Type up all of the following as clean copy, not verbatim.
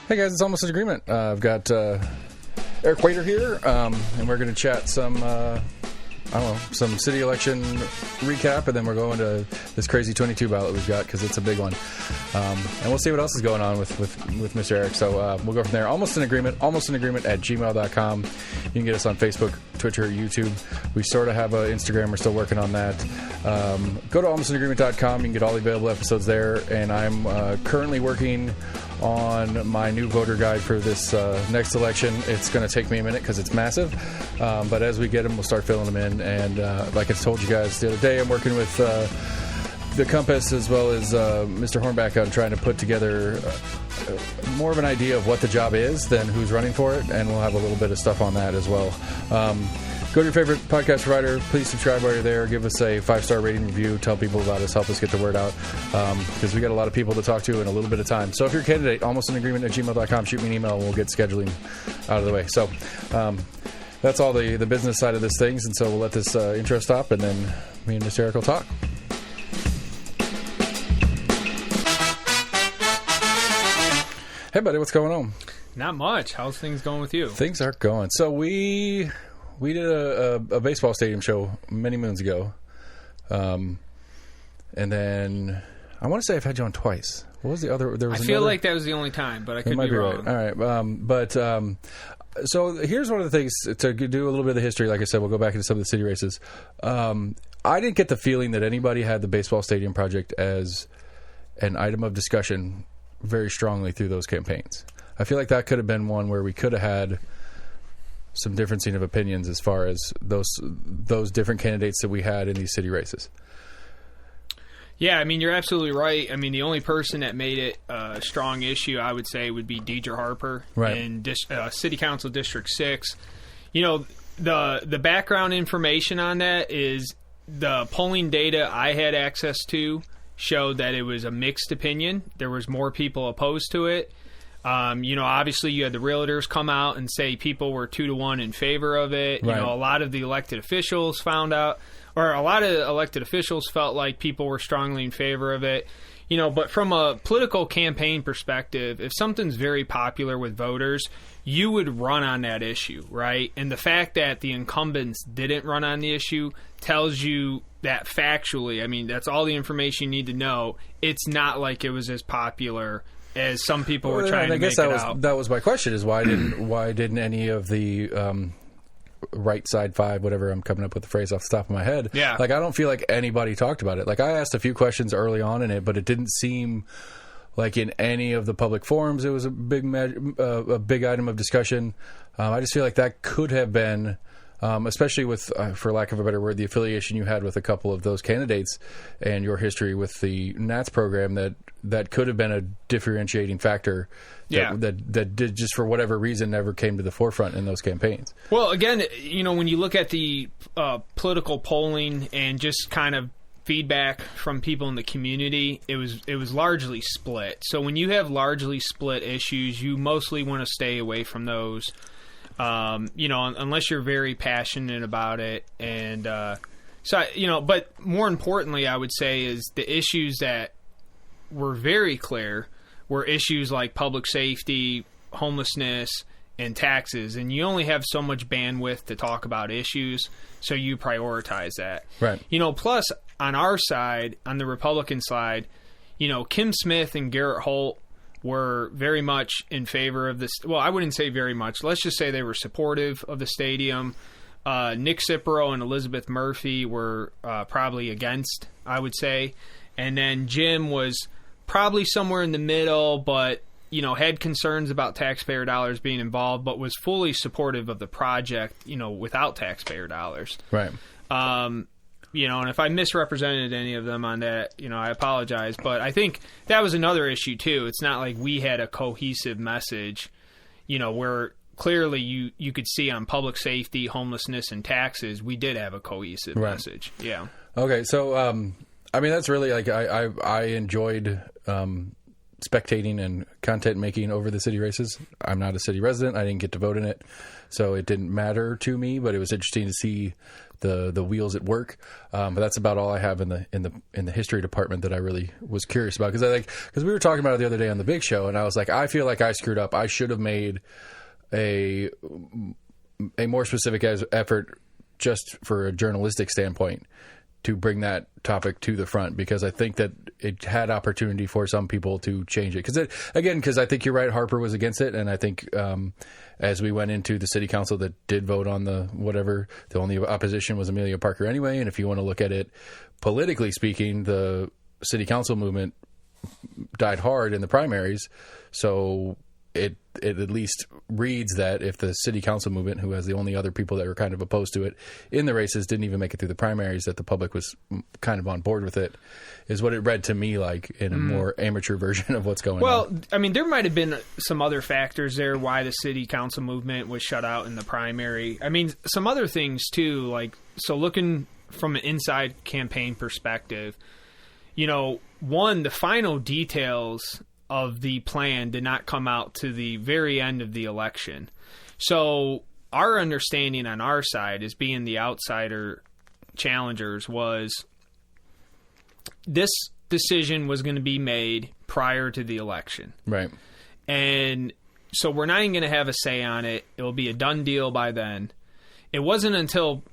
Hey guys, it's Almost an Agreement. I've got Erik Waitr here, and we're going to chat some city election recap, and then we're going to this crazy 22 ballot we've got because it's a big one. And we'll see what else is going on with Mr. Erik. So we'll go from there. Almost an Agreement @gmail.com. You can get us on Facebook, Twitter, YouTube. We sort of have an Instagram. We're still working on that. Go to almostanagreement.com. You can get all the available episodes there. And I'm currently working on my new voter guide for this next election. It's going to take me a minute because it's massive. But as we get them, we'll start filling them in. And like I told you guys the other day, I'm working with the Compass as well as Mr. Hornback on trying to put together more of an idea of what the job is than who's running for it. And we'll have a little bit of stuff on that as well. Go to your favorite podcast provider. Please subscribe while you're there. Give us a 5-star rating review. Tell people about us. Help us get the word out. Because we got a lot of people to talk to in a little bit of time. So if you're a candidate, almostanagreement@gmail.com. Shoot me an email and we'll get scheduling out of the way. So that's all the business side of this things. And so we'll let this intro stop and then me and Mr. Erik will talk. Hey, buddy. What's going on? Not much. How's things going with you? Things are going. So we did a baseball stadium show many moons ago. And then I want to say I've had you on twice. What was the other? I feel like that was the only time, but I could be wrong. Right. All right. So here's one of the things to do a little bit of the history. Like I said, we'll go back into some of the city races. I didn't get the feeling that anybody had the baseball stadium project as an item of discussion very strongly through those campaigns. I feel like that could have been one where we could have had some differencing of opinions as far as those different candidates that we had in these city races. Yeah, I mean, you're absolutely right. I mean, the only person that made it a strong issue, I would say, would be Deidre Harper in City Council District 6. You know, the background information on that is the polling data I had access to showed that it was a mixed opinion. There was more people opposed to it. Obviously you had the realtors come out and say people were 2-1 in favor of it. Right. You know, a lot of the elected officials felt like people were strongly in favor of it. You know, but from a political campaign perspective, if something's very popular with voters, you would run on that issue, right? And the fact that the incumbents didn't run on the issue tells you that factually, I mean, that's all the information you need to know. It's not like it was as popular as some people were trying to make it out. That was my question: is why didn't any of the right side 5, whatever, I'm coming up with the phrase off the top of my head. Yeah. Like, I don't feel like anybody talked about it. Like, I asked a few questions early on in it, but it didn't seem like in any of the public forums it was a big item of discussion. I just feel like that could have been, especially with, for lack of a better word, the affiliation you had with a couple of those candidates and your history with the Nats program, that could have been a differentiating factor that did, just for whatever reason, never came to the forefront in those campaigns. Well, again, you know, when you look at the political polling and just kind of feedback from people in the community, it was largely split. So when you have largely split issues, you mostly want to stay away from those. Unless you're very passionate about it. And but more importantly, I would say, is the issues that were very clear were issues like public safety, homelessness, and taxes. And you only have so much bandwidth to talk about issues, so you prioritize that. Right. You know, plus on our side, on the Republican side, you know, Kim Smith and Garrett Holt were very much in favor of this. Well, I wouldn't say very much. Let's just say they were supportive of the stadium. Nick Cipro and Elizabeth Murphy were probably against, I would say. And then Jim was probably somewhere in the middle, but, you know, had concerns about taxpayer dollars being involved, but was fully supportive of the project, you know, without taxpayer dollars. Right. You know, and if I misrepresented any of them on that, you know, I apologize. But I think that was another issue, too. It's not like we had a cohesive message, you know, where clearly you could see on public safety, homelessness, and taxes, we did have a cohesive message. Yeah. Okay, so, I mean, that's really, like, I enjoyed spectating and content making over the city races. I'm not a city resident. I didn't get to vote in it, so it didn't matter to me. But it was interesting to see the wheels at work. But that's about all I have in the history department that I really was curious about, because we were talking about it the other day on the Big Show, and I was like, I feel like I screwed up. I should have made a more specific effort just for a journalistic standpoint to bring that topic to the front, because I think that it had opportunity for some people to change it. Because I think you're right, Harper was against it, and I think as we went into the city council that did vote on the only opposition was Amelia Parker anyway, and if you want to look at it politically speaking, the city council movement died hard in the primaries, so it at least reads that if the city council movement, who has the only other people that were kind of opposed to it in the races, didn't even make it through the primaries, that the public was kind of on board with it, is what it read to me like in a more amateur version of what's going on. Well, I mean, there might have been some other factors there why the city council movement was shut out in the primary. I mean, some other things too, like, so looking from an inside campaign perspective, the final details of the plan did not come out to the very end of the election. So our understanding on our side, as being the outsider challengers, was this decision was going to be made prior to the election. Right. And so we're not even going to have a say on it. It will be a done deal by then. It wasn't until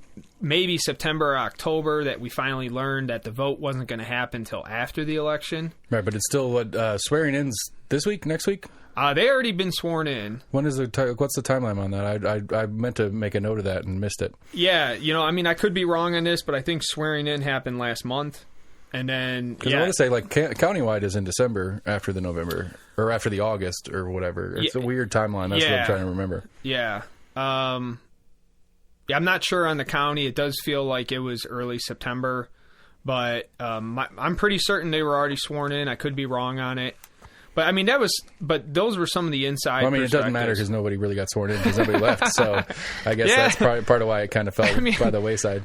maybe September or October that we finally learned that the vote wasn't going to happen until after the election. Right, but it's still swearing in's this week, next week? They already been sworn in. When is what's the timeline on that? I meant to make a note of that and missed it. Yeah, I mean, I could be wrong on this, but I think swearing in happened last month. And then, because I want to say, like, countywide is in December after the November, or after the August, or whatever. It's a weird timeline. That's what I'm trying to remember. Yeah. I'm not sure on the county. It does feel like it was early September, but I'm pretty certain they were already sworn in. I could be wrong on it. But I mean, those were some of the inside. Well, I mean, it doesn't matter because nobody really got sworn in because nobody left. So I guess that's probably part of why it kind of fell by the wayside.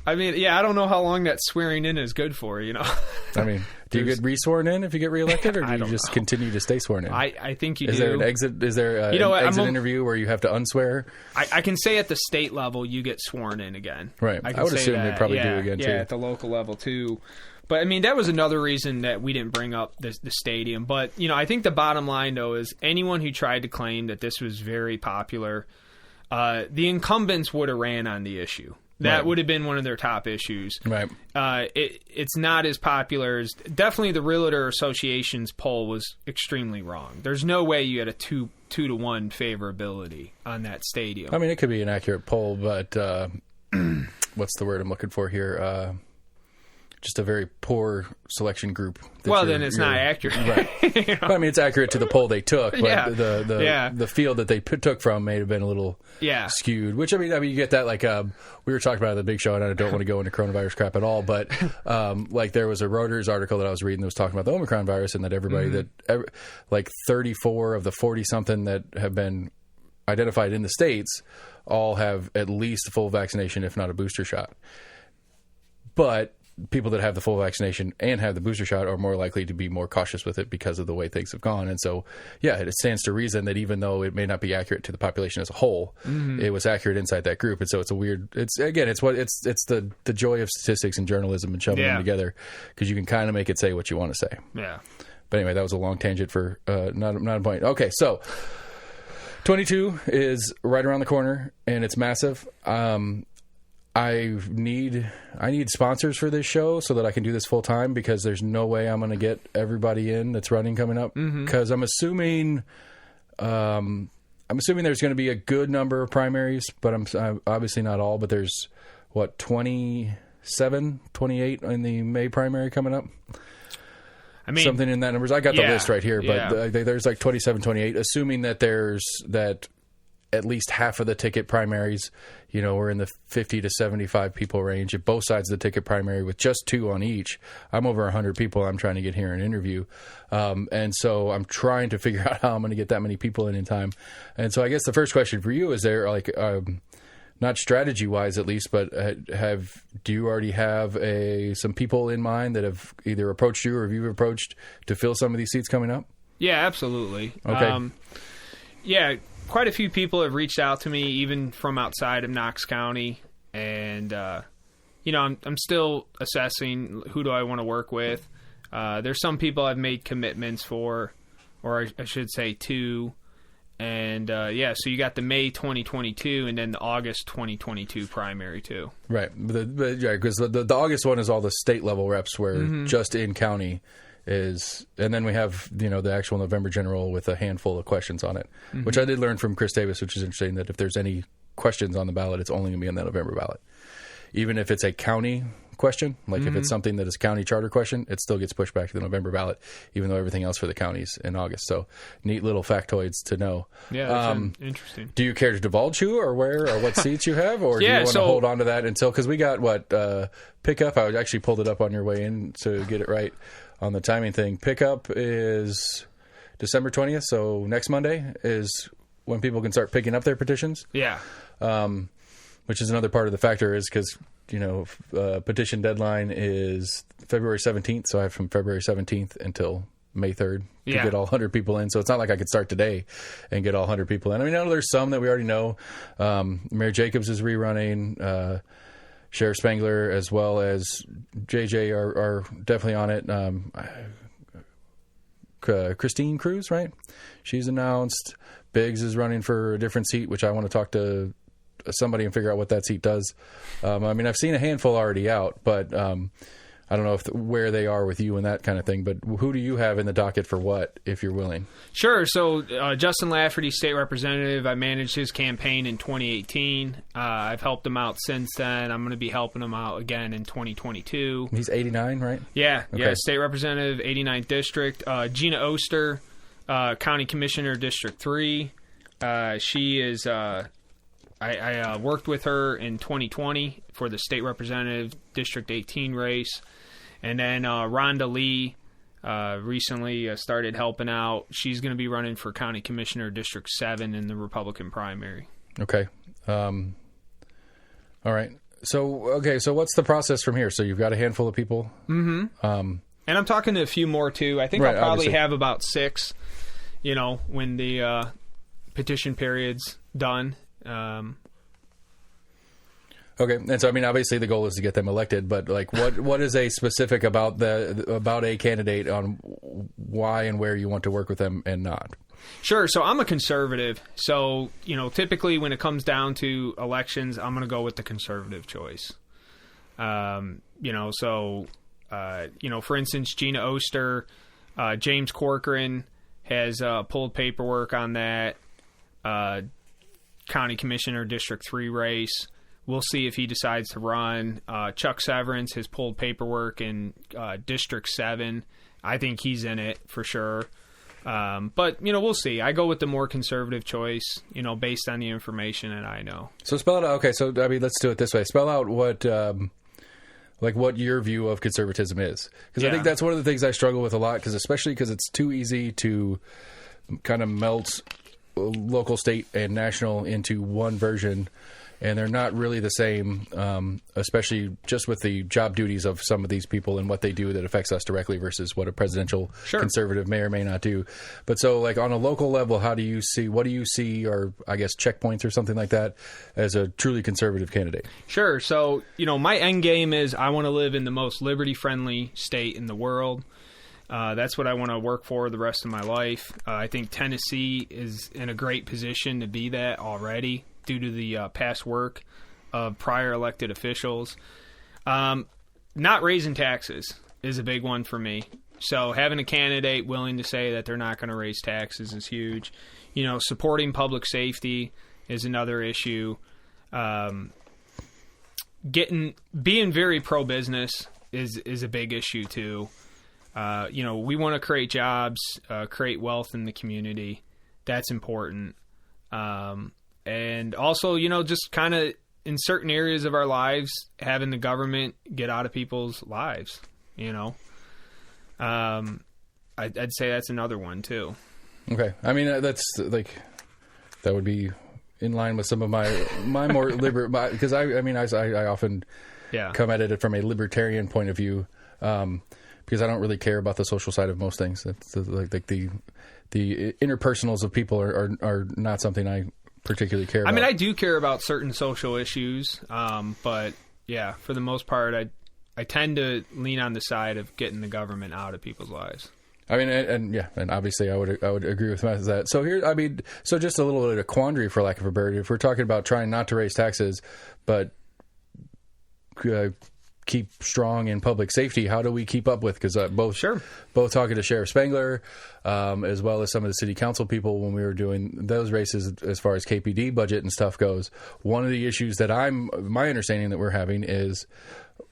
I mean, I don't know how long that swearing in is good for, I mean, do you get re-sworn in if you get reelected, or do you just continue to stay sworn in? I think you do. Is there an exit? Is there an exit interview where you have to unswear? I can say at the state level you get sworn in again. Right. I would assume they probably do again too. Yeah, at the local level too. But I mean, that was another reason that we didn't bring up the stadium. But I think the bottom line though is anyone who tried to claim that this was very popular, the incumbents would have ran on the issue. That would have been one of their top issues. Right. It's not as popular as... Definitely the Realtor Association's poll was extremely wrong. There's no way you had a 2-to-1 favorability on that stadium. I mean, it could be an accurate poll, but what's the word I'm looking for here? Just a very poor selection group. Well, then it's not accurate. Right. But, I mean, it's accurate to the poll they took, but the field that they took from may have been a little skewed. Which, I mean, you get that, like, we were talking about at the Big Show, and I don't want to go into coronavirus crap at all, but, like, there was a Reuters article that I was reading that was talking about the Omicron virus, and that everybody like 34 of the 40-something that have been identified in the States all have at least full vaccination, if not a booster shot. But people that have the full vaccination and have the booster shot are more likely to be more cautious with it because of the way things have gone. And so, it stands to reason that even though it may not be accurate to the population as a whole, it was accurate inside that group. And so it's the joy of statistics and journalism and shoving them together, because you can kind of make it say what you want to say. Yeah. But anyway, that was a long tangent for not a point. Okay, so 22 is right around the corner and it's massive. I need sponsors for this show so that I can do this full time, because there's no way I'm going to get everybody in that's running coming up. Because I'm assuming there's going to be a good number of primaries, but I'm obviously not all. But there's 27, 28 in the May primary coming up. I mean, something in that numbers. I got the list right here, but there's like 27, 28. Assuming that there's at least half of the ticket primaries, we're in the 50 to 75 people range at both sides of the ticket primary with just 2 on each. I'm over 100 people I'm trying to get here and interview. And so I'm trying to figure out how I'm going to get that many people in time. And so I guess the first question for you is there, like, not strategy wise at least, but do you already have some people in mind that have either approached you or have you approached to fill some of these seats coming up? Yeah, absolutely. Okay. Yeah, quite a few people have reached out to me, even from outside of Knox County, and I'm still assessing who do I want to work with. There's some people I've made commitments for, or I should say to, and so you got the May 2022 and then the August 2022 primary too. Right, because the August one is all the state level reps where just in county is, and then we have the actual November general with a handful of questions on it, which I did learn from Chris Davis, which is interesting, that if there's any questions on the ballot, it's only going to be on the November ballot. Even if it's a county question, like if it's something that is county charter question, it still gets pushed back to the November ballot, even though everything else for the counties in August. So neat little factoids to know. Yeah, that's interesting. Do you care to divulge who or where or what seats you have, or do you want to hold on to that until, because we got pickup? I actually pulled it up on your way in to get it right on the timing thing. Pickup is December 20th, so next Monday is when people can start picking up their petitions. Yeah. Which is another part of the factor, is because, petition deadline is February 17th, so I have from February 17th until May 3rd to get all 100 people in. So it's not like I could start today and get all 100 people in. I mean, I know there's some that we already know. Mayor Jacobs is rerunning. Sheriff Spangler as well as JJ are definitely on it. Christine Cruz, right? She's announced. Biggs is running for a different seat, which I want to talk to somebody and figure out what that seat does. I've seen a handful already out, but I don't know where they are with you and that kind of thing. But who do you have in the docket for what, if you're willing? Sure. So Justin Lafferty, state representative, I managed his campaign in 2018. I've helped him out since then. I'm going to be helping him out again in 2022. He's 89, right? Yeah. Okay. Yeah. State representative, 89th district. Gina Oster, county commissioner, District 3. She is... I worked with her in 2020 for the state representative District 18 race. And then Rhonda Lee recently started helping out. She's going to be running for county commissioner District 7 in the Republican primary. Okay. All right. So what's the process from here? So you've got a handful of people? Mm-hmm. And I'm talking to a few more, too. I think I'll probably have about 6, when the petition period's done. Okay, and so obviously the goal is to get them elected, but what is a specific about a candidate on why and where you want to work with them and not? Sure. So I'm a conservative. So typically when it comes down to elections, I'm going to go with the conservative choice. For instance, Gina Oster, James Corcoran has pulled paperwork on that. County Commissioner District 3 race. We'll see if he decides to run. Chuck Severance has pulled paperwork in District 7. I think he's in it for sure. But we'll see. I go with the more conservative choice, based on the information that I know. So spell it out. Okay, so let's do it this way. Spell out what your view of conservatism is. Because I think that's one of the things I struggle with a lot, especially because it's too easy to kind of melt local, state, and national into one version, and they're not really the same, especially just with the job duties of some of these people and what they do that affects us directly versus what a presidential conservative may or may not do. But so, on a local level, what do you see, or I guess checkpoints or something like that, as a truly conservative candidate? Sure. So, my end game is I want to live in the most liberty-friendly state in the world. That's what I want to work for the rest of my life. I think Tennessee is in a great position to be that already due to the past work of prior elected officials. Not raising taxes is a big one for me. So having a candidate willing to say that they're not going to raise taxes is huge. Supporting public safety is another issue. Being very pro-business is a big issue too. We want to create jobs, create wealth in the community. That's important. And also, just kind of in certain areas of our lives, having the government get out of people's lives, I'd say that's another one too. Okay. That's that would be in line with some of my more because I often come at it from a libertarian point of view. because I don't really care about the social side of most things. It's like the interpersonals of people are not something I particularly care about. I mean, I do care about certain social issues, but yeah, for the most part, I tend to lean on the side of getting the government out of people's lives. I mean, and obviously I would agree with that. So here, I mean, so just a little bit of a quandary, for lack of a better word. If we're talking about trying not to raise taxes, but keep strong in public safety, how do we keep up with? Because both talking to Sheriff Spangler, as well as some of the city council people when we were doing those races, as far as KPD budget and stuff goes, one of the issues that my understanding that we're having is,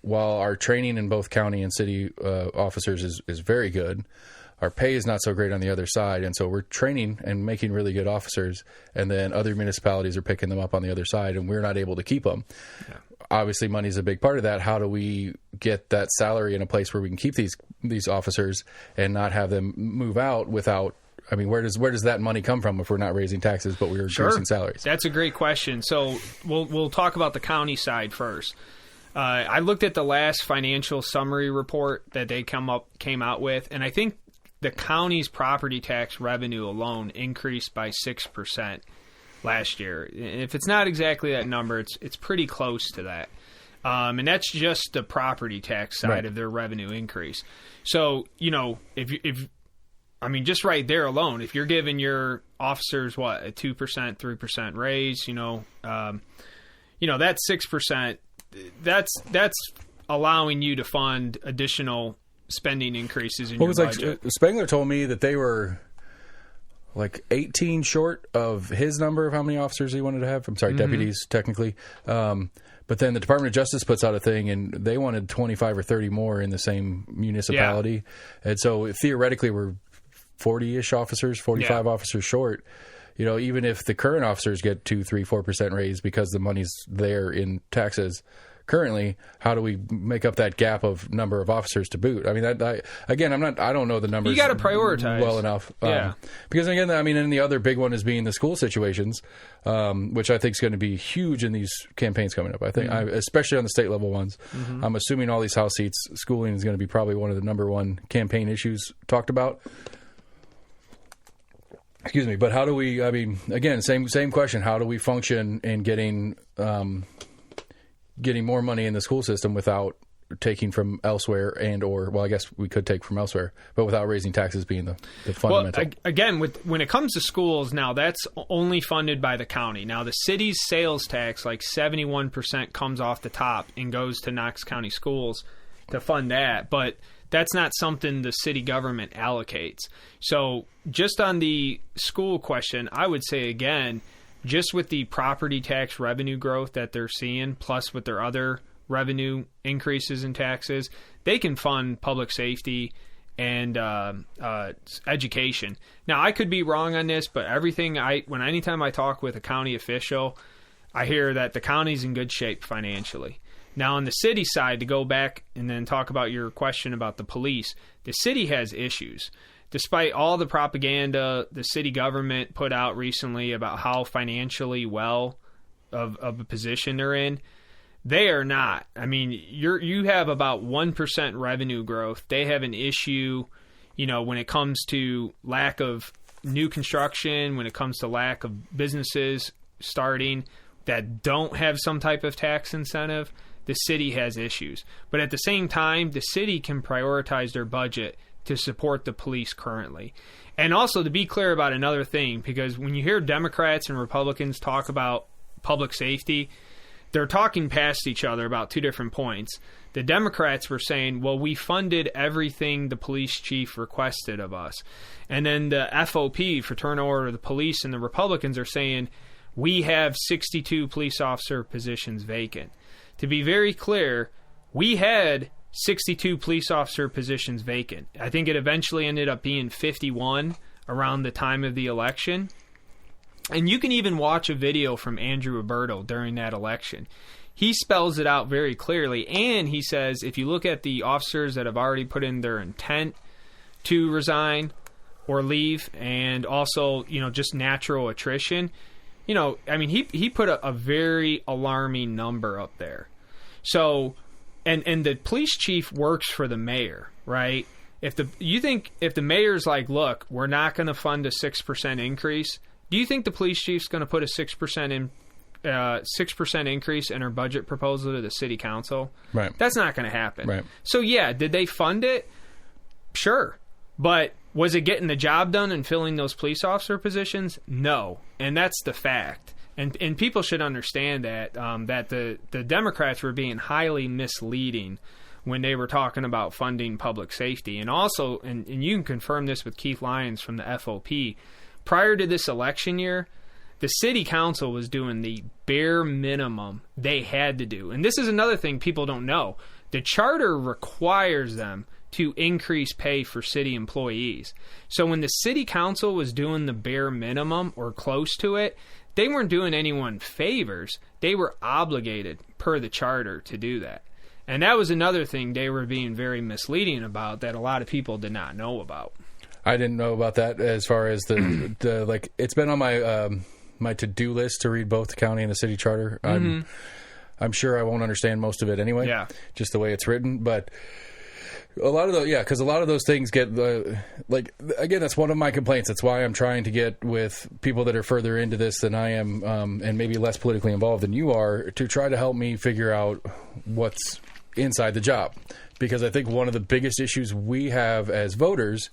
while our training in both county and city officers is very good, our pay is not so great on the other side. And so we're training and making really good officers, and then other municipalities are picking them up on the other side, and we're not able to keep them. Yeah. Obviously, money is a big part of that. How do we get that salary in a place where we can keep these officers and not have them move out without? I mean, where does that money come from if we're not raising taxes, but we're increasing salaries? That's a great question. So we'll talk about the county side first. I looked at the last financial summary report that they came out with, and I think the county's property tax revenue alone increased by 6% last year. If it's not exactly that number, it's pretty close to that. And that's just the property tax side of their revenue increase. So, if I mean, just right there alone, if you're giving your officers, a 2%, 3% raise, that's 6%. That's allowing you to fund additional spending increases in your budget. Spangler told me that they were like 18 short of his number of how many officers he wanted to have. I'm sorry, deputies, technically. But then the Department of Justice puts out a thing, and they wanted 25 or 30 more in the same municipality. Yeah. And so theoretically, we're 40-ish officers, 45 officers short. Even if the current officers get 2, 3, 4% raise because the money's there in taxes currently, how do we make up that gap of number of officers to boot? I mean, I don't know the numbers. You got to prioritize well enough. Because again, I mean, and the other big one is being the school situations, which I think is going to be huge in these campaigns coming up. I think, especially on the state level ones. I'm assuming all these House seats, schooling is going to be probably one of the number one campaign issues talked about. Excuse me, but how do we? I mean, again, same question. How do we function in getting more money in the school system without taking from elsewhere I guess we could take from elsewhere, but without raising taxes being the fundamental. Well, again, when it comes to schools, now that's only funded by the county. Now the city's sales tax, like 71%, comes off the top and goes to Knox County schools to fund that, but that's not something the city government allocates. So just on the school question, I would say, again, just with the property tax revenue growth that they're seeing, plus with their other revenue increases in taxes, they can fund public safety and education. Now, I could be wrong on this, but anytime I talk with a county official, I hear that the county's in good shape financially. Now, on the city side, to go back and then talk about your question about the police, the city has issues. Despite all the propaganda the city government put out recently about how financially well of a position they're in, they are not. I mean, you have about 1% revenue growth. They have an issue, when it comes to lack of new construction, when it comes to lack of businesses starting that don't have some type of tax incentive. The city has issues. But at the same time, the city can prioritize their budget to support the police currently. And also, to be clear about another thing, because when you hear Democrats and Republicans talk about public safety, they're talking past each other about two different points. The Democrats were saying, well, we funded everything the police chief requested of us. And then the FOP, Fraternal Order of the Police, and the Republicans are saying, we have 62 police officer positions vacant. To be very clear, we had 62 police officer positions vacant. I think it eventually ended up being 51 around the time of the election. And you can even watch a video from Andrew Roberto during that election. He spells it out very clearly, and he says if you look at the officers that have already put in their intent to resign or leave, and also, just natural attrition, he put a very alarming number up there. So and the police chief works for the mayor, right? If the mayor's like, look, we're not going to fund a 6% increase, do you think the police chief's going to put a 6% increase in her budget proposal to the city council? Right. That's not going to happen. Right. So yeah, did they fund it? Sure. But was it getting the job done and filling those police officer positions? No. And that's the fact. And people should understand that that the Democrats were being highly misleading when they were talking about funding public safety. And also, and you can confirm this with Keith Lyons from the FOP, prior to this election year, the city council was doing the bare minimum they had to do. And this is another thing people don't know. The charter requires them to increase pay for city employees. So when the city council was doing the bare minimum or close to it, they weren't doing anyone favors. They were obligated per the charter to do that. And that was another thing they were being very misleading about that a lot of people did not know about. I didn't know about that as far as the like, it's been on my my to-do list to read both the county and the city charter. I'm sure I won't understand most of it anyway, just the way it's written, but a lot of because a lot of those things get like, again, that's one of my complaints. That's why I'm trying to get with people that are further into this than I am, and maybe less politically involved than you are, to try to help me figure out what's inside the job. Because I think one of the biggest issues we have as voters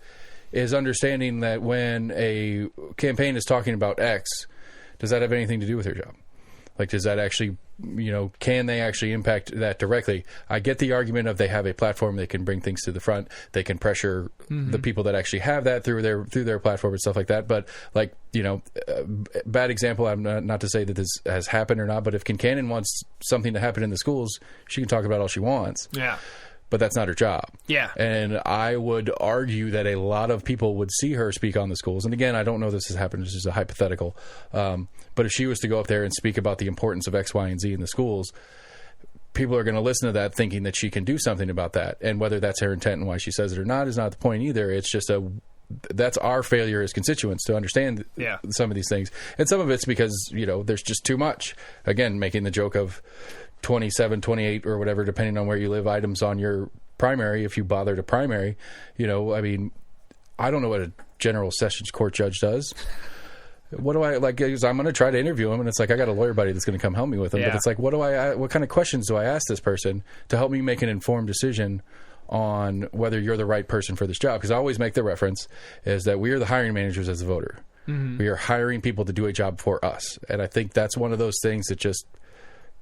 is understanding that when a campaign is talking about X, does that have anything to do with their job? Like, does that actually, can they actually impact that directly? I get the argument of they have a platform, they can bring things to the front, they can pressure the people that actually have that through their platform and stuff like that. But, like, bad example, I'm not to say that this has happened or not, but if Kincannon wants something to happen in the schools, she can talk about all she wants. Yeah. But that's not her job. Yeah. And I would argue that a lot of people would see her speak on the schools. And again, I don't know this has happened. This is a hypothetical. But if she was to go up there and speak about the importance of X, Y, and Z in the schools, people are going to listen to that thinking that she can do something about that. And whether that's her intent and why she says it or not is not the point either. It's just that's our failure as constituents to understand some of these things. And some of it's because, there's just too much. Again, making the joke of 27, 28 or whatever, depending on where you live, items on your primary, if you bother to primary, I mean, I don't know what a general sessions court judge does. What do I, like, I'm going to try to interview him, and it's like, I got a lawyer buddy that's going to come help me with him, but it's like, what kind of questions do I ask this person to help me make an informed decision on whether you're the right person for this job? Because I always make the reference is that we are the hiring managers as a voter. We are hiring people to do a job for us. And I think that's one of those things that just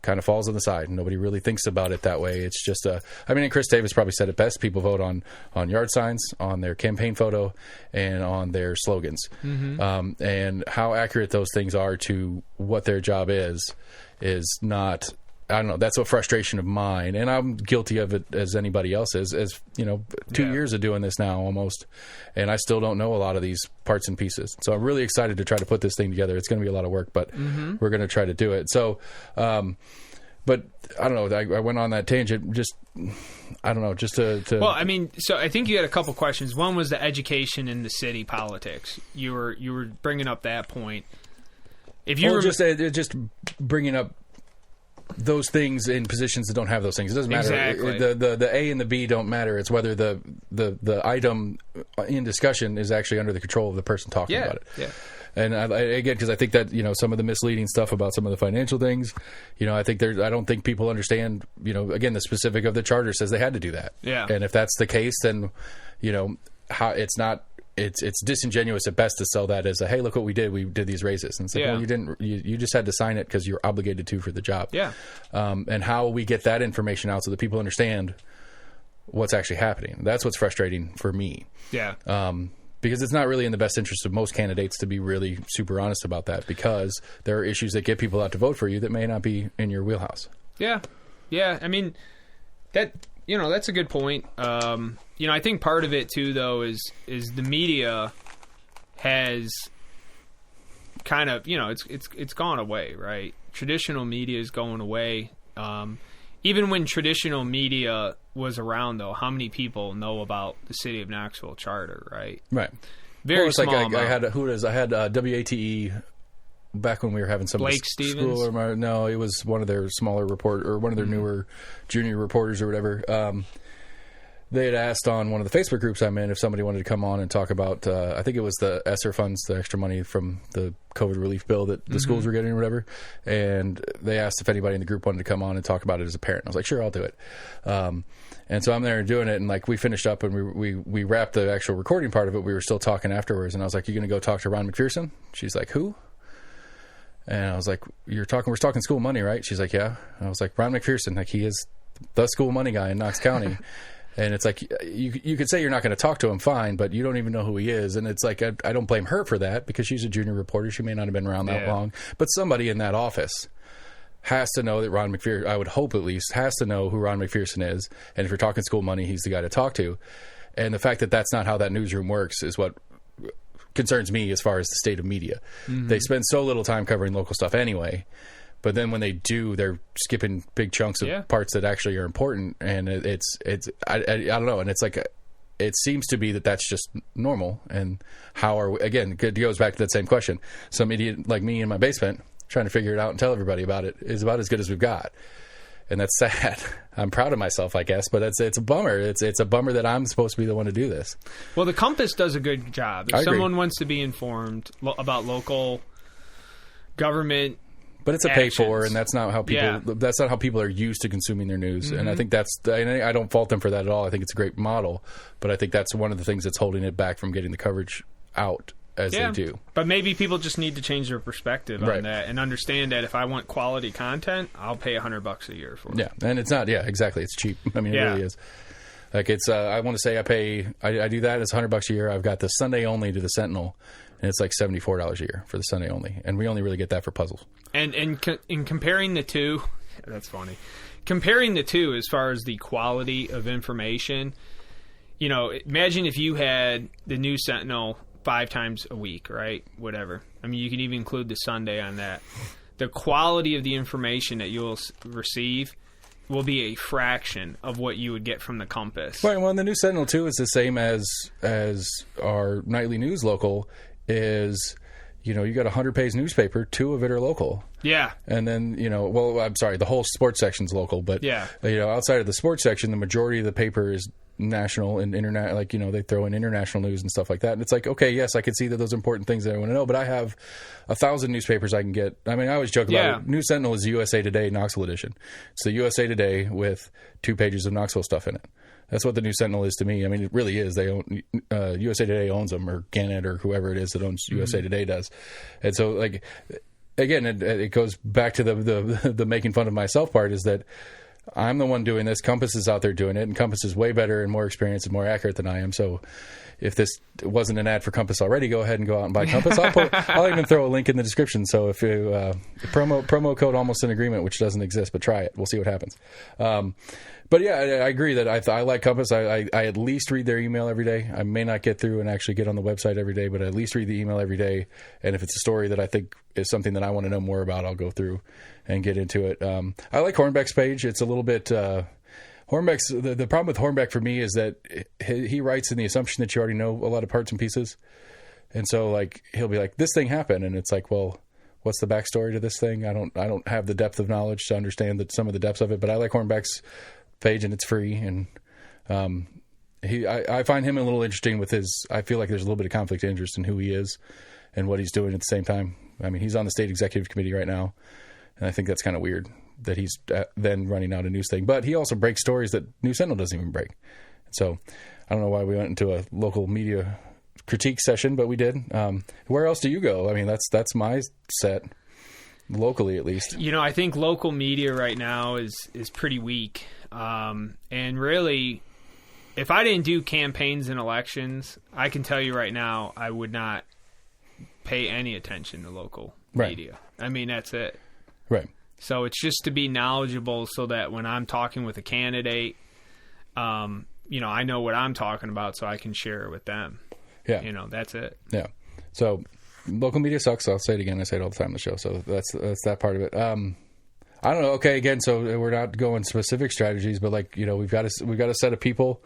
kind of falls on the side. Nobody really thinks about it that way. It's just and Chris Davis probably said it best. People vote on yard signs, on their campaign photo, and on their slogans. And how accurate those things are to what their job is not, I don't know. That's a frustration of mine, and I'm guilty of it as anybody else is. As 2 years of doing this now, almost, and I still don't know a lot of these parts and pieces. So I'm really excited to try to put this thing together. It's going to be a lot of work, but we're going to try to do it. So, but I don't know. I went on that tangent. Just I don't know. Just to. Well, I mean, so I think you had a couple questions. One was the education in the city politics. You were bringing up that point. If you just bringing up those things in positions that don't have those things. It doesn't matter. Exactly. The A and the B don't matter. It's whether the item in discussion is actually under the control of the person talking about it. Yeah. And again, because I think that some of the misleading stuff about some of the financial things, I think I don't think people understand. Again, the specific of the charter says they had to do that. Yeah. And if that's the case, then how it's not. It's disingenuous at best to sell that as hey, look what we did. We did these raises. And it's like, well, you didn't. You just had to sign it because you're obligated to for the job. Yeah. And how we get that information out so that people understand what's actually happening. That's what's frustrating for me. Yeah. Because it's not really in the best interest of most candidates to be really super honest about that, because there are issues that get people out to vote for you that may not be in your wheelhouse. Yeah. Yeah. I mean, that's a good point. I think part of it too, though, is the media has kind of, it's gone away, right? Traditional media is going away. Even when traditional media was around, though, how many people know about the City of Knoxville Charter, right? Right. Very small like amount. I had WATE back when we were having some Blake Stevens? school. No, it was one of their smaller one of their newer junior reporters or whatever. They had asked on one of the Facebook groups I'm in if somebody wanted to come on and talk about, I think it was the ESSER funds, the extra money from the COVID relief bill that the schools were getting or whatever. And they asked if anybody in the group wanted to come on and talk about it as a parent. I was like, sure, I'll do it. And so I'm there doing it, and like we finished up and we wrapped the actual recording part of it. We were still talking afterwards, and I was like, "You going to go talk to Ron McPherson?" She's like, "Who?" And I was like, we're talking school money, right? She's like, "Yeah." And I was like, "Ron McPherson, like he is the school money guy in Knox County." And it's like, you could say you're not going to talk to him, fine, but you don't even know who he is. And it's like, I don't blame her for that because she's a junior reporter. She may not have been around that long. But somebody in that office has to know that Ron McPherson, I would hope at least, has to know who Ron McPherson is. And if you're talking school money, he's the guy to talk to. And the fact that that's not how that newsroom works is what concerns me as far as the state of media. They spend so little time covering local stuff anyway. But then when they do, they're skipping big chunks of parts that actually are important, and I don't know, and it's like it seems to be that that's just normal. And how are we, again? It goes back to that same question. Some idiot like me in my basement trying to figure it out and tell everybody about it is about as good as we've got, and that's sad. I'm proud of myself, I guess, but it's a bummer. It's a bummer that I'm supposed to be the one to do this. Well, the Compass does a good job. If someone wants to be informed about local government. But it's a pay for, and that's not how people. That's not how people are used to consuming their news. And I think I don't fault them for that at all. I think it's a great model, but I think that's one of the things that's holding it back from getting the coverage out as they do. But maybe people just need to change their perspective on that and understand that if I want quality content, I'll pay $100 a year for it. Yeah, and it's not. Yeah, exactly. It's cheap. I mean, it really is. Like it's. I want to say I do that. It's $100 a year. I've got the Sunday only to the Sentinel. And it's like $74 a year for the Sunday only, and we only really get that for puzzles. And in comparing the two, that's funny. Comparing the two as far as the quality of information, you know, imagine if you had the News Sentinel 5 times a week, right? Whatever. I mean, you can even include the Sunday on that. The quality of the information that you'll receive will be a fraction of what you would get from the Compass. Right. Well, and the News Sentinel too is the same as our nightly news local. Is, you know, you got a 100-page newspaper, 2 of it are local. Yeah. And then, you know, well, I'm sorry, the whole sports section's local, but, you know, outside of the sports section, the majority of the paper is national and internet, like, you know, they throw in international news and stuff like that. And it's like, okay, yes, I can see that those are important things that I want to know, but I have 1,000 newspapers I can get. I mean, I always joke about it. News Sentinel is USA Today Knoxville edition. It's the USA Today with 2 pages of Knoxville stuff in it. That's what the News Sentinel is to me. I mean, it really is. They own USA Today owns them, or Gannett, or whoever it is that owns USA Today does. And so, like, again, it goes back to the making fun of myself part, is that I'm the one doing this. Compass is out there doing it, and Compass is way better and more experienced and more accurate than I am. So if this wasn't an ad for Compass already, go ahead and go out and buy Compass. I'll even throw a link in the description. So if you promo code Almost in Agreement, which doesn't exist, but try it. We'll see what happens. But yeah, I agree that I like Compass. I at least read their email every day. I may not get through and actually get on the website every day, but I at least read the email every day. And if it's a story that I think is something that I want to know more about, I'll go through and get into it. I like Hornbeck's page. It's a little bit... Hornbeck's the problem with Hornbeck for me is that he writes in the assumption that you already know a lot of parts and pieces. And so, like, he'll be like, this thing happened. And it's like, well... what's the backstory to this thing? I don't have the depth of knowledge to understand some of the depths of it, but I like Hornbeck's page, and it's free. And I find him a little interesting with his. I feel like there's a little bit of conflict of interest in who he is and what he's doing at the same time. I mean, he's on the state executive committee right now, and I think that's kind of weird that he's then running out a news thing. But he also breaks stories that News Sentinel doesn't even break. So I don't know why we went into a local media critique session, but we did. Where else do you go? I mean, that's my set, locally at least. You know, I think local media right now is pretty weak. And really, if I didn't do campaigns and elections, I can tell you right now, I would not pay any attention to local media. I mean, that's it. Right. So it's just to be knowledgeable so that when I'm talking with a candidate, you know, I know what I'm talking about so I can share it with them. Yeah. You know, that's it. Yeah. So local media sucks. I'll say it again. I say it all the time on the show. So that's that part of it. I don't know. Okay. Again, so we're not going specific strategies, but like, you know, we've got a set of people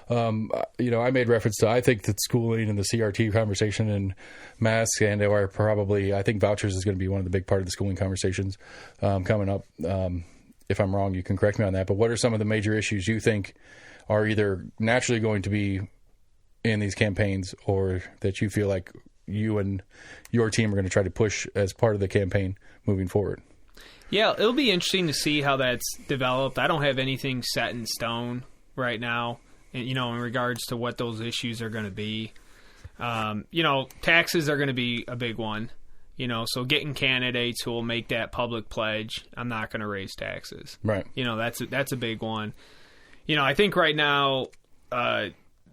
I made reference to, I think that schooling and the CRT conversation and masks are probably, I think vouchers is going to be one of the big part of the schooling conversations coming up. If I'm wrong, you can correct me on that. But what are some of the major issues you think are either naturally going to be in these campaigns or that you feel like you and your team are going to try to push as part of the campaign moving forward? Yeah, it'll be interesting to see how that's developed. I don't have anything set in stone right now, in regards to what those issues are going to be. Taxes are going to be a big one. So getting candidates who will make that public pledge, I'm not going to raise taxes. Right. That's a big one. I think right now,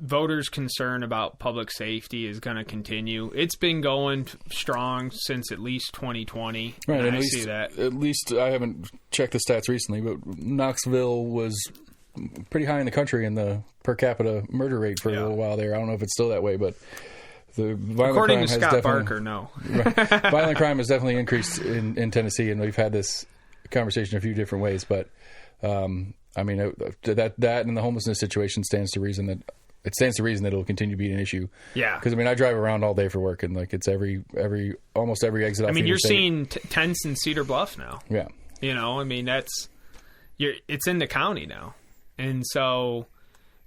voters' concern about public safety is going to continue. It's been going strong since at least 2020. Right, and I see that. At least I haven't checked the stats recently, but Knoxville was pretty high in the country in the per capita murder rate for a little while there. I don't know if it's still that way, but the violent according crime to has Scott Barker, no. Right, violent crime has definitely increased in Tennessee, and we've had this conversation a few different ways. But that and the homelessness situation stands to reason that it'll continue to be an issue. Yeah, because I drive around all day for work, and it's almost every exit. You're seeing tents in Cedar Bluff now. Yeah, it's in the county now, and so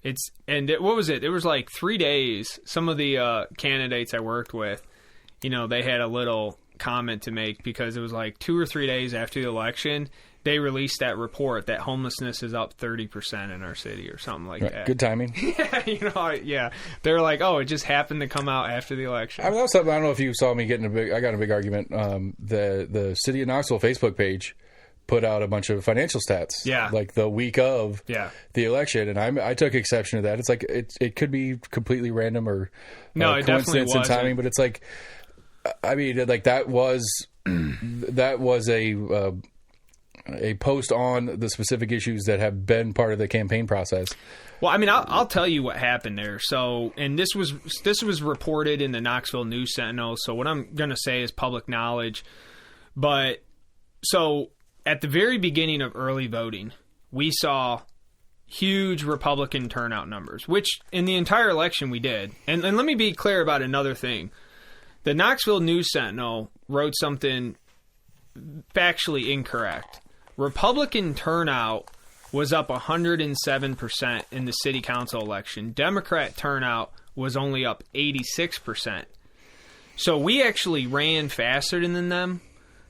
what was it? It was like 3 days. Some of the candidates I worked with, they had a little comment to make because it was like 2 or 3 days after the election. They released that report that homelessness is up 30% in our city or something like that. Good timing. Yeah. They're like, oh, it just happened to come out after the election. That was something, I don't know if you saw me I got in a big argument. The City of Knoxville Facebook page put out a bunch of financial stats. Yeah. Like the week of the election. And I took exception to that. It's like, it could be completely random or it coincidence in timing, but it's like, that was a post on the specific issues that have been part of the campaign process. Well, I'll tell you what happened there. So, and this was reported in the Knoxville News Sentinel. So what I'm going to say is public knowledge. But so at the very beginning of early voting, we saw huge Republican turnout numbers, which in the entire election we did. And let me be clear about another thing. The Knoxville News Sentinel wrote something factually incorrect. Republican turnout was up 107% in the city council election. Democrat turnout was only up 86%. So we actually ran faster than them.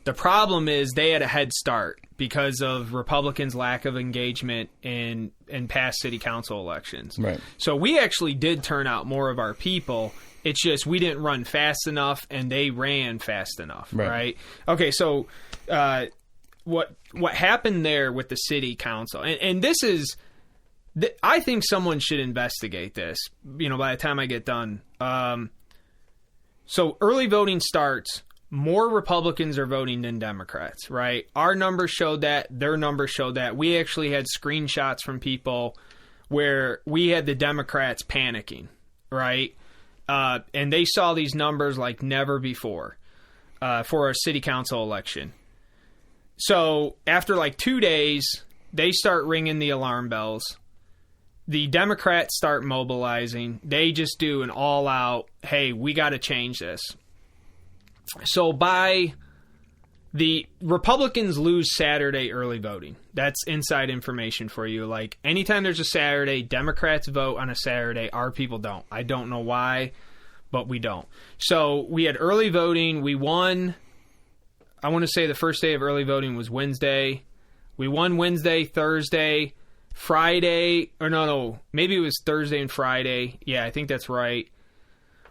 The problem is they had a head start because of Republicans' lack of engagement in past city council elections. Right. So we actually did turn out more of our people. It's just we didn't run fast enough and they ran fast enough, right? Okay, so what happened there with the city council, and this is, I think someone should investigate this, by the time I get done. So early voting starts, more Republicans are voting than Democrats, right? Our numbers showed that, their numbers showed that. We actually had screenshots from people where we had the Democrats panicking, right? And they saw these numbers like never before for a city council election. So after like 2 days, they start ringing the alarm bells. The Democrats start mobilizing. They just do an all-out, hey, we got to change this. So the Republicans lose Saturday early voting. That's inside information for you. Like anytime there's a Saturday, Democrats vote on a Saturday. Our people don't. I don't know why, but we don't. So we had early voting. We won. I want to say the first day of early voting was Wednesday. We won Wednesday, Thursday, Friday. Or no, maybe it was Thursday and Friday. Yeah, I think that's right.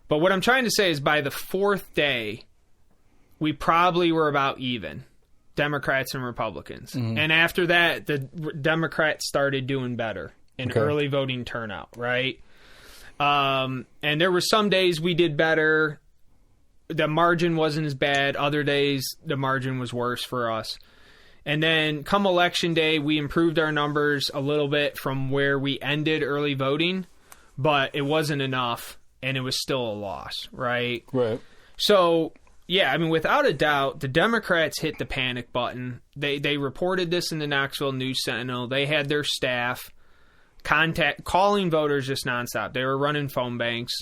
But what I'm trying to say is by the fourth day, we probably were about even, Democrats and Republicans. Mm-hmm. And after that, the Democrats started doing better in early voting turnout, right? And there were some days we did better. The margin wasn't as bad. Other days, the margin was worse for us. And then come election day, we improved our numbers a little bit from where we ended early voting, but it wasn't enough, and it was still a loss, right? Right. So, yeah, without a doubt, the Democrats hit the panic button. They reported this in the Knoxville News Sentinel. They had their staff calling voters just nonstop. They were running phone banks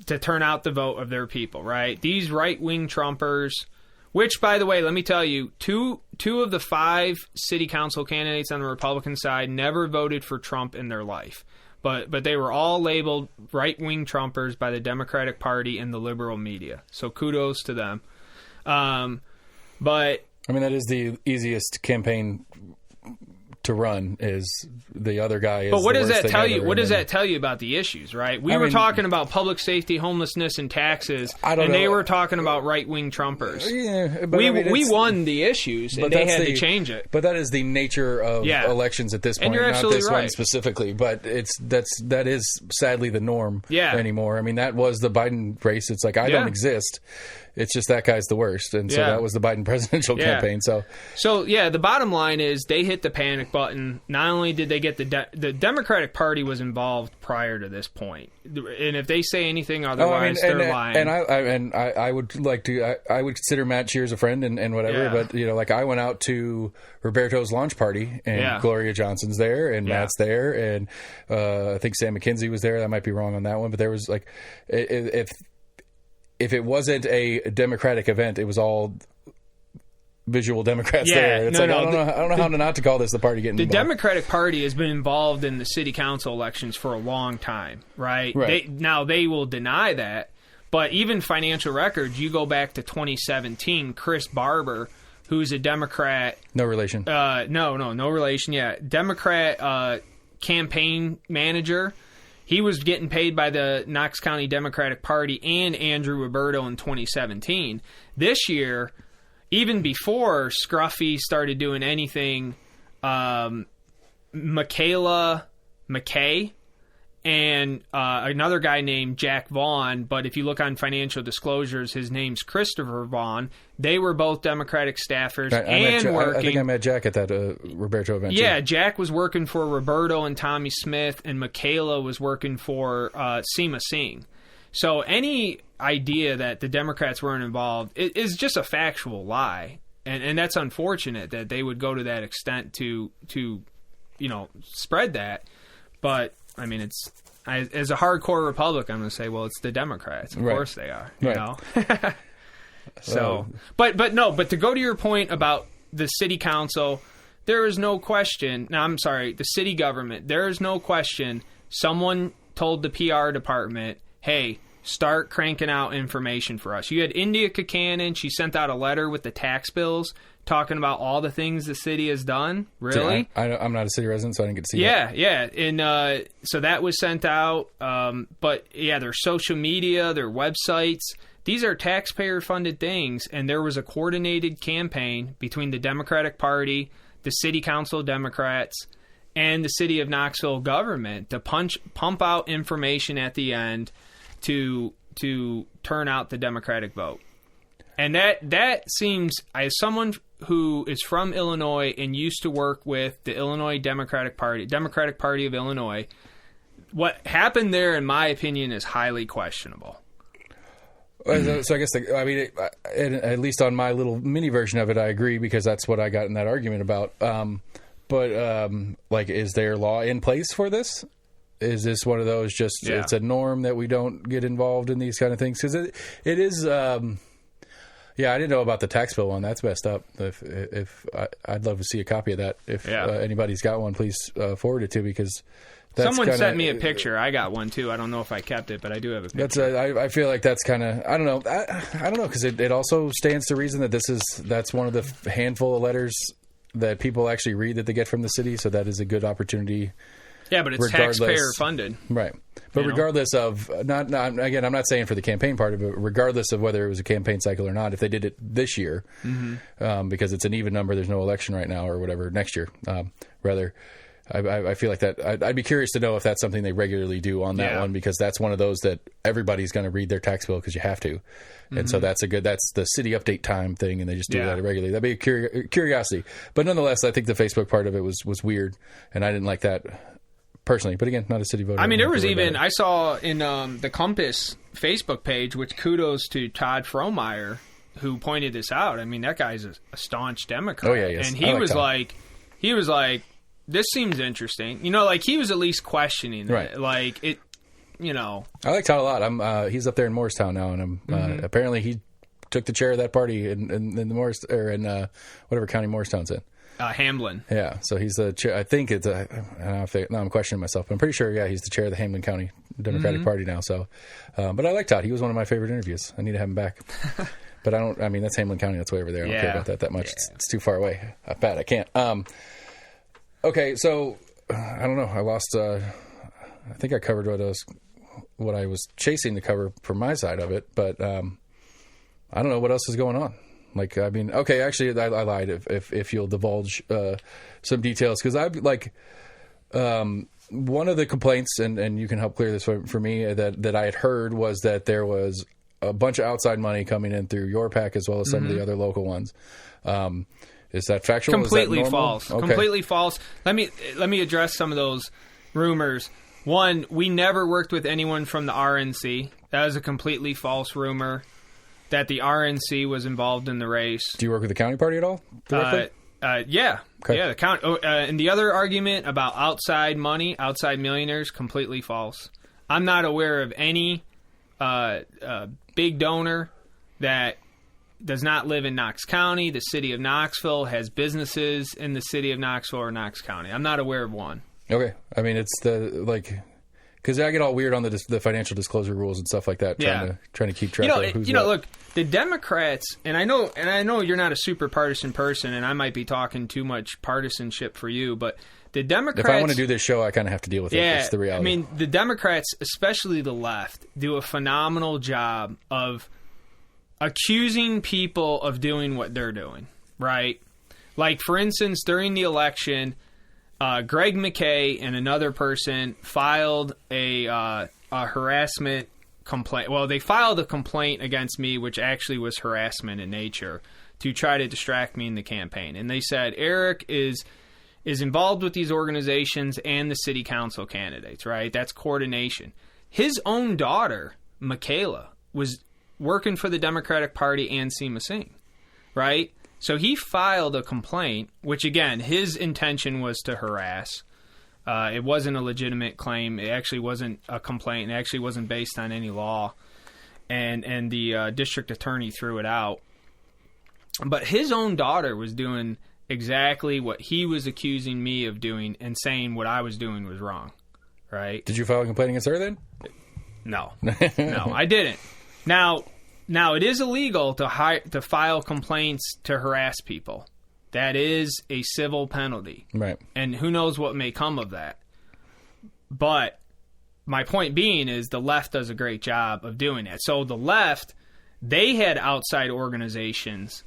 to turn out the vote of their people, right? These right-wing Trumpers, which, by the way, let me tell you, two of the 5 city council candidates on the Republican side never voted for Trump in their life. But they were all labeled right-wing Trumpers by the Democratic Party and the liberal media. So kudos to them. But I mean, that is the easiest campaign to run. Is the other guy is. But what the does worst that thing tell ever, you? What does that tell you about the issues, right? We were talking about public safety, homelessness, and taxes, and they were talking about right-wing Trumpers. Yeah, but we won the issues, and they had to change it. But that is the nature of elections at this point. And you're not this right. one specifically, but that is sadly the norm anymore. I mean, that was the Biden race. It's like I don't exist. It's just that guy's the worst, and so that was the Biden presidential campaign. So the bottom line is they hit the panic button. Not only did they get the Democratic Party was involved prior to this point, and if they say anything otherwise, they're lying. And I would like to. I would consider Matt Scheer's a friend and whatever, but like I went out to Roberto's launch party, and Gloria Johnson's there, and Matt's there, and I think Sam McKenzie was there. I might be wrong on that one, but there was like if it wasn't a Democratic event, it was all visual Democrats there. It's I don't know how not to call this the party getting involved. The Democratic Party has been involved in the city council elections for a long time, right? They will deny that, but even financial records, you go back to 2017, Chris Barber, who's a Democrat. No relation. No relation, Democrat campaign manager. He was getting paid by the Knox County Democratic Party and Andrew Roberto in 2017. This year, even before Scruffy started doing anything, Michaela McKay and another guy named Jack Vaughn, but if you look on financial disclosures, his name's Christopher Vaughn. They were both Democratic staffers working. I think I met Jack at that Roberto event. Yeah, too. Jack was working for Roberto and Tommy Smith, and Michaela was working for Seema Singh. So any idea that the Democrats weren't involved is just a factual lie, and that's unfortunate that they would go to that extent to spread that. But I mean, as a hardcore Republican, I'm going to say, well, it's the Democrats. Of course they are. You know. So, but to go to your point about the city council, there is no question. Now, I'm sorry, the city government. There is no question. Someone told the PR department, "Hey, start cranking out information for us." You had India Kakanen. She sent out a letter with the tax bills talking about all the things the city has done. Really? I'm not a city resident, so I didn't get to see that. Yeah. And so that was sent out. But, their social media, their websites, these are taxpayer-funded things, and there was a coordinated campaign between the Democratic Party, the city council Democrats, and the city of Knoxville government to pump out information at the end to turn out the Democratic vote. And that seems, as someone who is from Illinois and used to work with the Illinois Democratic Party of Illinois, what happened there, in my opinion, is highly questionable. So I guess, at least on my little mini version of it, I agree, because that's what I got in that argument about. But is there law in place for this? Is this one of those it's a norm that we don't get involved in these kind of things? Because it is... I didn't know about the tax bill one. That's messed up. If I'd love to see a copy of that. If anybody's got one, please forward it to me, because someone sent me a picture. I got one too. I don't know if I kept it, but I do have a picture. I feel like that's kind of, I don't know. I don't know, because it also stands to reason that that's one of the handful of letters that people actually read that they get from the city. So that is a good opportunity. Yeah, but it's taxpayer funded, right? But regardless of I'm not saying for the campaign part of it, regardless of whether it was a campaign cycle or not, if they did it this year, because it's an even number, there's no election right now or whatever next year. I feel like that. I'd be curious to know if that's something they regularly do on that one, because that's one of those that everybody's going to read their tax bill because you have to, and so that's the city update time thing, and they just do that regularly. That'd be a curiosity, but nonetheless, I think the Facebook part of it was weird, and I didn't like that. Personally, but again, not a city voter. I mean, there was even, I saw in the Compass Facebook page, which kudos to Todd Frohmeyer, who pointed this out. I mean, that guy's a staunch Democrat. Oh, yeah, yes. And he was like, this seems interesting. You know, like he was at least questioning it. Right. Like it, you know. I like Todd a lot. He's up there in Morristown now, and apparently he took the chair of that party in the Morris or in whatever county Morristown's in. Hamlin. Yeah, so he's the chair. I think it's I don't know if I'm questioning myself, but I'm pretty sure. Yeah, he's the chair of the Hamlin County Democratic Party now. So, but I like Todd. He was one of my favorite interviews. I need to have him back. But I mean, that's Hamlin County. That's way over there. I don't care about that much. Yeah. It's too far away. I can't. Okay, so I don't know. I lost. I think I covered what I was chasing to cover for my side of it, but I don't know what else is going on. Like, I mean, okay, actually, I lied if you'll divulge some details, because I like one of the complaints, and you can help clear this for me, that I had heard was that there was a bunch of outside money coming in through your PAC as well as some of the other local ones. Is that factual? Completely Is that false. Okay. Completely false. Let me address some of those rumors. One, we never worked with anyone from the RNC. That was a completely false rumor that the RNC was involved in the race. Do you work with the county party at all directly? Yeah. Okay. Yeah, the county. And the other argument about outside money, outside millionaires, completely false. I'm not aware of any big donor that does not live in Knox County. The city of Knoxville has businesses in the city of Knoxville or Knox County. I'm not aware of one. Okay. I mean, it's because I get all weird on the financial disclosure rules and stuff like that, trying to keep track of who's what. Look, the Democrats, and I know you're not a super partisan person, and I might be talking too much partisanship for you, but the Democrats... If I want to do this show, I kind of have to deal with it. It's the reality. I mean, the Democrats, especially the left, do a phenomenal job of accusing people of doing what they're doing, right? Like, for instance, during the election... Greg McKay and another person filed a harassment complaint. Well, they filed a complaint against me, which actually was harassment in nature, to try to distract me in the campaign. And they said Erik is involved with these organizations and the city council candidates, right? That's coordination. His own daughter, Michaela, was working for the Democratic Party and Seema Singh, right? So he filed a complaint, which, again, his intention was to harass. It wasn't a legitimate claim. It actually wasn't a complaint. It actually wasn't based on any law. And the district attorney threw it out. But his own daughter was doing exactly what he was accusing me of doing and saying what I was doing was wrong, right? Did you file a complaint against her then? No. No, I didn't. Now, it is illegal to file complaints to harass people. That is a civil penalty. Right. And who knows what may come of that. But my point being is the left does a great job of doing that. So the left, they had outside organizations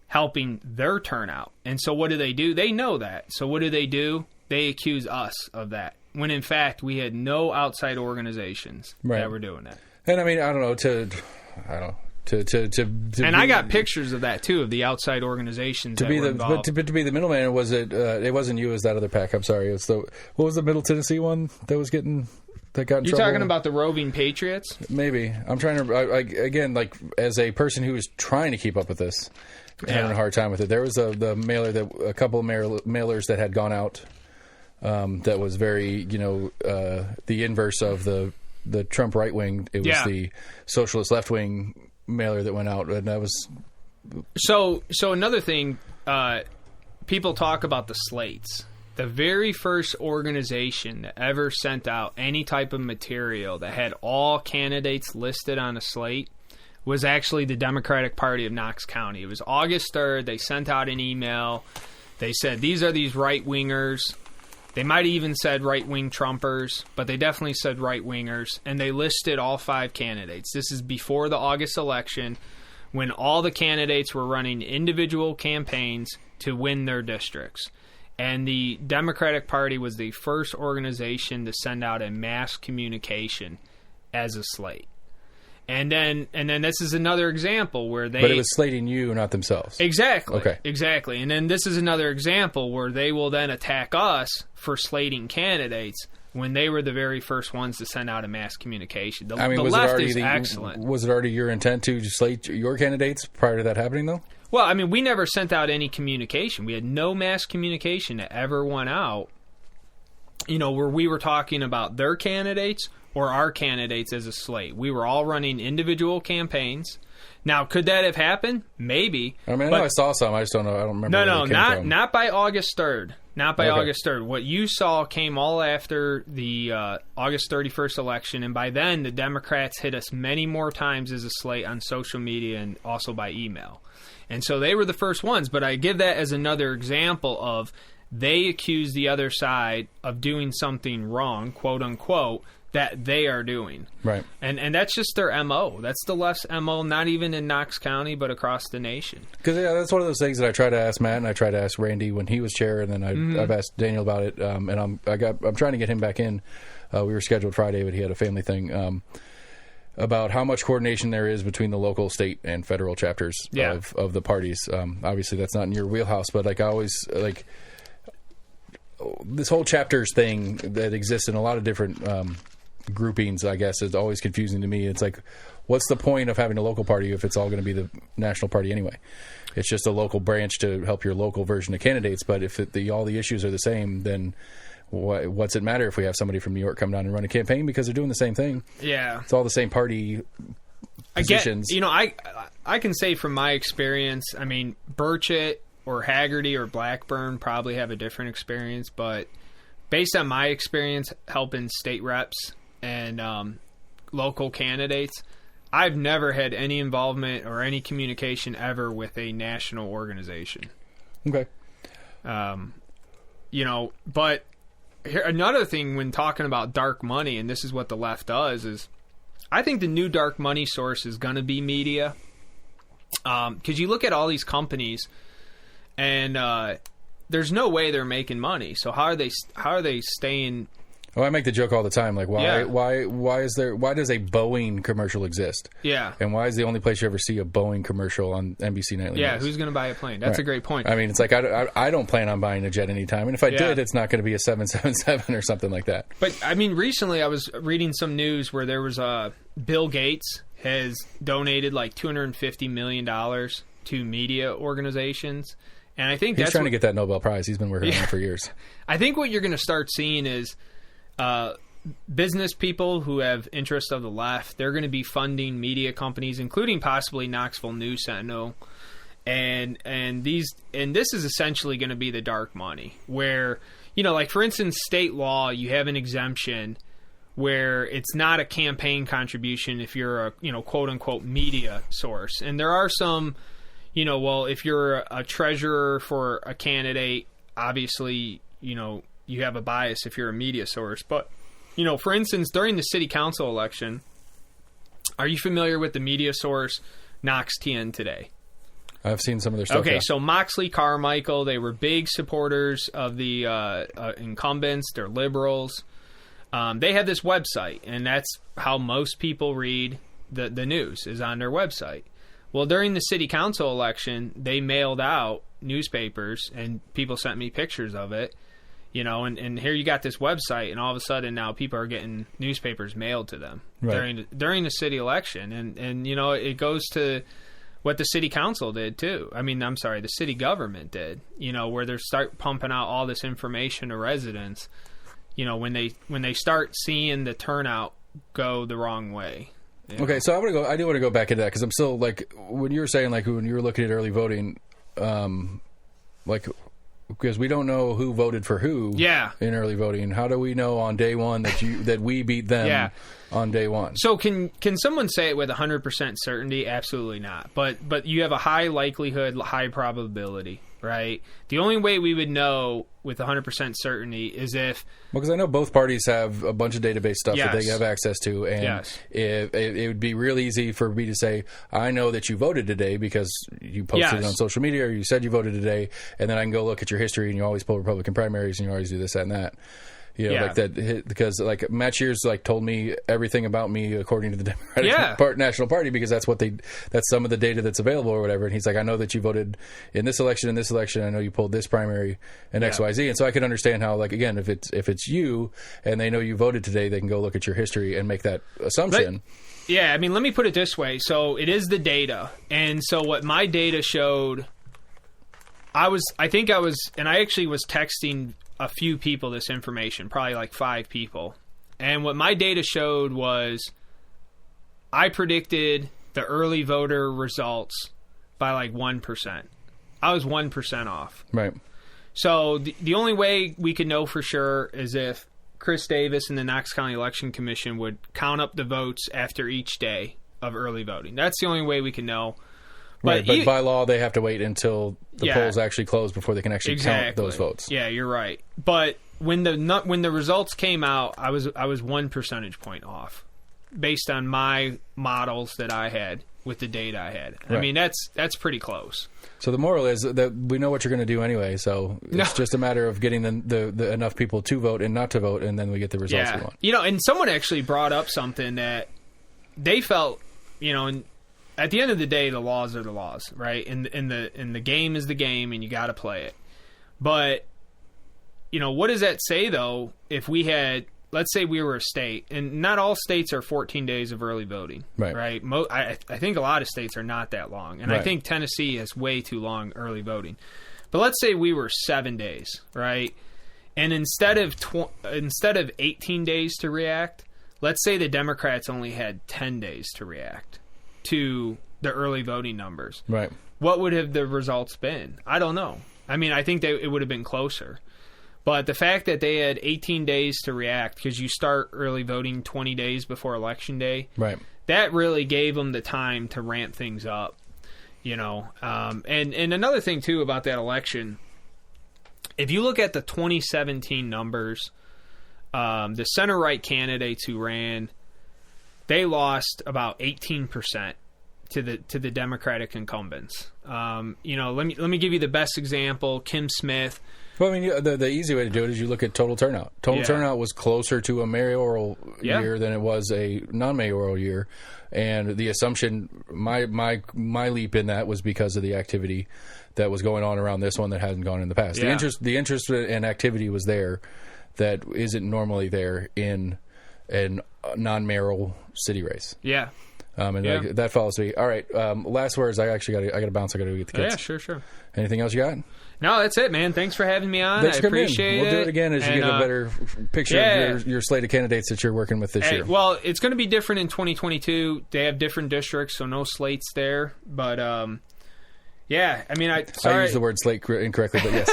helping their turnout. And so what do? They know that. So what do? They accuse us of that. When in fact, we had no outside organizations that were doing that. And I mean, I don't know, and I got pictures of that too, of the outside organizations that were involved. But to be the middleman, was it? It wasn't you, as that other PAC. I'm sorry. It's what was the Middle Tennessee one that got in trouble? You're talking about the Roving Patriots? Maybe. I'm trying to again, like, as a person who is trying to keep up with this, having a hard time with it. There was a couple of mailers that had gone out that was very, the inverse of the Trump right wing. It was the socialist left wing mailer that went out, and that was so another thing. People talk about the slates. The very first organization that ever sent out any type of material that had all candidates listed on a slate was actually the Democratic Party of Knox County. It was August 3rd. They sent out an email. They said, these are these right-wingers. They might have even said right-wing Trumpers, but they definitely said right-wingers, and they listed all 5 candidates. This is before the August election, when all the candidates were running individual campaigns to win their districts. And the Democratic Party was the first organization to send out a mass communication as a slate. And then this is another example where they... But it was slating you, not themselves. Exactly. Okay. Exactly. And then this is another example where they will then attack us for slating candidates when they were the very first ones to send out a mass communication. The left is excellent. Was it already your intent to slate your candidates prior to that happening, though? Well, I mean, we never sent out any communication. We had no mass communication that ever went out where we were talking about their candidates or our candidates as a slate. We were all running individual campaigns. Now, could that have happened? Maybe. I mean, I know I saw some. I just don't know. I don't remember. No, not by August 3rd. Not by August 3rd. What you saw came all after the August 31st election, and by then the Democrats hit us many more times as a slate on social media and also by email. And so they were the first ones, but I give that as another example of they accuse the other side of doing something wrong, quote unquote, that they are doing. Right. And that's just their MO. That's the left's MO, not even in Knox County, but across the nation. Because that's one of those things that I try to ask Matt and I try to ask Randy when he was chair, and then I've asked Daniel about it, and I'm trying to get him back in. We were scheduled Friday, but he had a family thing. About how much coordination there is between the local, state, and federal chapters of the parties. Obviously, that's not in your wheelhouse, but I always this whole chapters thing that exists in a lot of different groupings, I guess, is always confusing to me. It's like, what's the point of having a local party if it's all going to be the national party anyway? It's just a local branch to help your local version of candidates. But if all the issues are the same, then what's it matter if we have somebody from New York come down and run a campaign, because they're doing the same thing? Yeah, it's all the same party positions. I can say from my experience, I mean, Burchett or Haggerty or Blackburn probably have a different experience, but based on my experience helping state reps and local candidates, I've never had any involvement or any communication ever with a national organization. Okay. But here, another thing when talking about dark money, and this is what the left does, is I think the new dark money source is going to be media. Because you look at all these companies, and there's no way they're making money. So how are they staying? Oh, I make the joke all the time. Like, why does a Boeing commercial exist? Yeah. And why is the only place you ever see a Boeing commercial on NBC Nightly News? Yeah, who's going to buy a plane? That's a great point. I mean, it's like, I don't plan on buying a jet anytime. And if I did, it's not going to be a 777 or something like that. But, I mean, recently I was reading some news where there was Bill Gates has donated like $250 million to media organizations. And I think he's trying to get that Nobel Prize. He's been working on it for years. I think what you're going to start seeing is business people who have interests of the left, they're going to be funding media companies, including possibly Knoxville News Sentinel, and this is essentially going to be the dark money, where, like for instance, state law, you have an exemption where it's not a campaign contribution if you're a quote unquote media source, and there are some, if you're a treasurer for a candidate, obviously you have a bias if you're a media source. But, for instance, during the city council election, are you familiar with the media source Knox TN Today? I've seen some of their stuff. Okay, so Moxley Carmichael, they were big supporters of the incumbents. They're liberals. They have this website, and that's how most people read the news, is on their website. Well, during the city council election, they mailed out newspapers, and people sent me pictures of it. And here you got this website, and all of a sudden now people are getting newspapers mailed to them during the city election, and it goes to what the city council did too. I mean, I'm sorry, the city government did. Where they start pumping out all this information to residents. When they start seeing the turnout go the wrong way. Okay, so I do want to go back into that, because I'm still like, when you were saying, like, when you were looking at early voting, because we don't know who voted for who in early voting. How do we know on day one that we beat them on day one? So can someone say it with 100% certainty? Absolutely not. But you have a high likelihood, high probability, right? The only way we would know with 100% certainty is if... Well, because I know both parties have a bunch of database stuff that they have access to, and it would be real easy for me to say, I know that you voted today because you posted it on social media, or you said you voted today, and then I can go look at your history, and you always pull Republican primaries, and you always do this, that, and that. Like that, because like Matt Shears told me everything about me according to the Democratic National Party, because that's some of the data that's available or whatever. And he's like, I know that you voted in this election, I know you pulled this primary and XYZ. And so I can understand how, like, again, if it's you and they know you voted today, they can go look at your history and make that assumption. I mean, let me put it this way. So it is the data. And so what my data showed, I actually was texting a few people this information, probably like 5 people. And what my data showed was I predicted the early voter results by like 1%. I was 1% off. Right. So the only way we could know for sure is if Chris Davis and the Knox County Election Commission would count up the votes after each day of early voting. That's the only way we can know. But by law, they have to wait until the polls actually close before they can actually count those votes. Yeah, you're right. But when the results came out, I was 1 percentage point off based on my models that I had with the data I had. Right. I mean, that's pretty close. So the moral is that we know what you're going to do anyway, so it's just a matter of getting the enough people to vote and not to vote, and then we get the results we want. You know, and someone actually brought up something that they felt, you know, and at the end of the day, the laws are the laws, right? And the game is the game, and you got to play it. But, you know, what does that say, though, if we had, let's say we were a state, and not all states are 14 days of early voting, right? I think a lot of states are not that long, and I think Tennessee has way too long early voting. But let's say we were 7 days, right? And instead of 18 days to react, let's say the Democrats only had 10 days to react to the early voting numbers. Right. What would have the results been? I don't know. I mean, I think it would have been closer. But the fact that they had 18 days to react, because you start early voting 20 days before Election Day, right, that really gave them the time to ramp things up, you know. And another thing, too, about that election, if you look at the 2017 numbers, the center-right candidates who ran, they lost about 18% to the Democratic incumbents. You know, let me give you the best example. Kim Smith. Well, I mean, the easy way to do it is you look at total turnout. Total turnout was closer to a mayoral year than it was a non-mayoral year, and the assumption, my leap in that was because of the activity that was going on around this one that hadn't gone in the past. Yeah. The interest and activity was there that isn't normally there in a non-mayoral city race. Yeah. Like, that follows me. All right. Last words. I actually got to bounce. I got to get the kids. Yeah, sure. Anything else you got? No, that's it, man. Thanks for having me on. Thanks I appreciate it. We'll do it again as you get a better picture of your slate of candidates that you're working with this year. Well, it's going to be different in 2022. They have different districts, so no slates there. But yeah, I mean, I used the word slate incorrectly, but yes.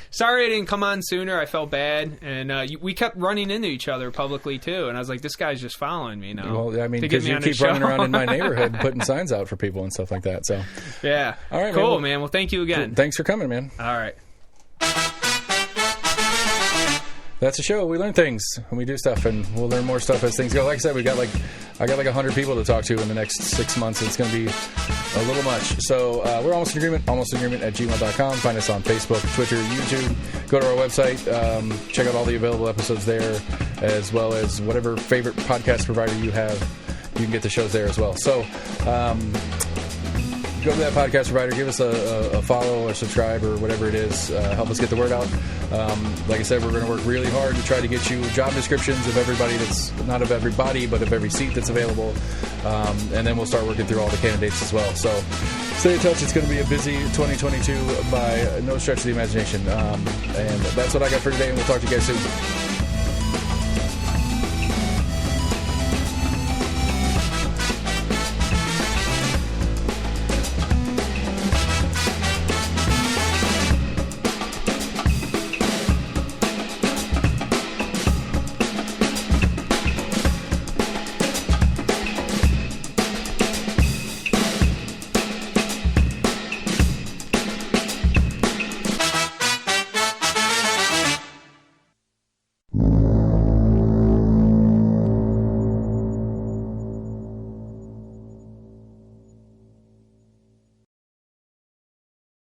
Sorry I didn't come on sooner. I felt bad, and we kept running into each other publicly too. And I was like, this guy's just following me now. Well, I mean, because you keep running around in my neighborhood putting signs out for people and stuff like that. So yeah, all right, cool, man. Well, thank you again. Thanks for coming, man. All right. That's the show. We learn things and we do stuff, and we'll learn more stuff as things go. Like I said, I got like 100 people to talk to in the next 6 months. It's going to be a little much. So we're almost in agreement. Almostinagreement@gmail.com. Find us on Facebook, Twitter, YouTube. Go to our website. Check out all the available episodes there, as well as whatever favorite podcast provider you have. You can get the shows there as well. So go to that podcast provider, give us a follow or subscribe or whatever it is. Help us get the word out. Like I said, we're going to work really hard to try to get you job descriptions of everybody that's not of everybody, but of every seat that's available. And then we'll start working through all the candidates as well. So stay in touch. It's going to be a busy 2022 by no stretch of the imagination. And that's what I got for today, and we'll talk to you guys soon.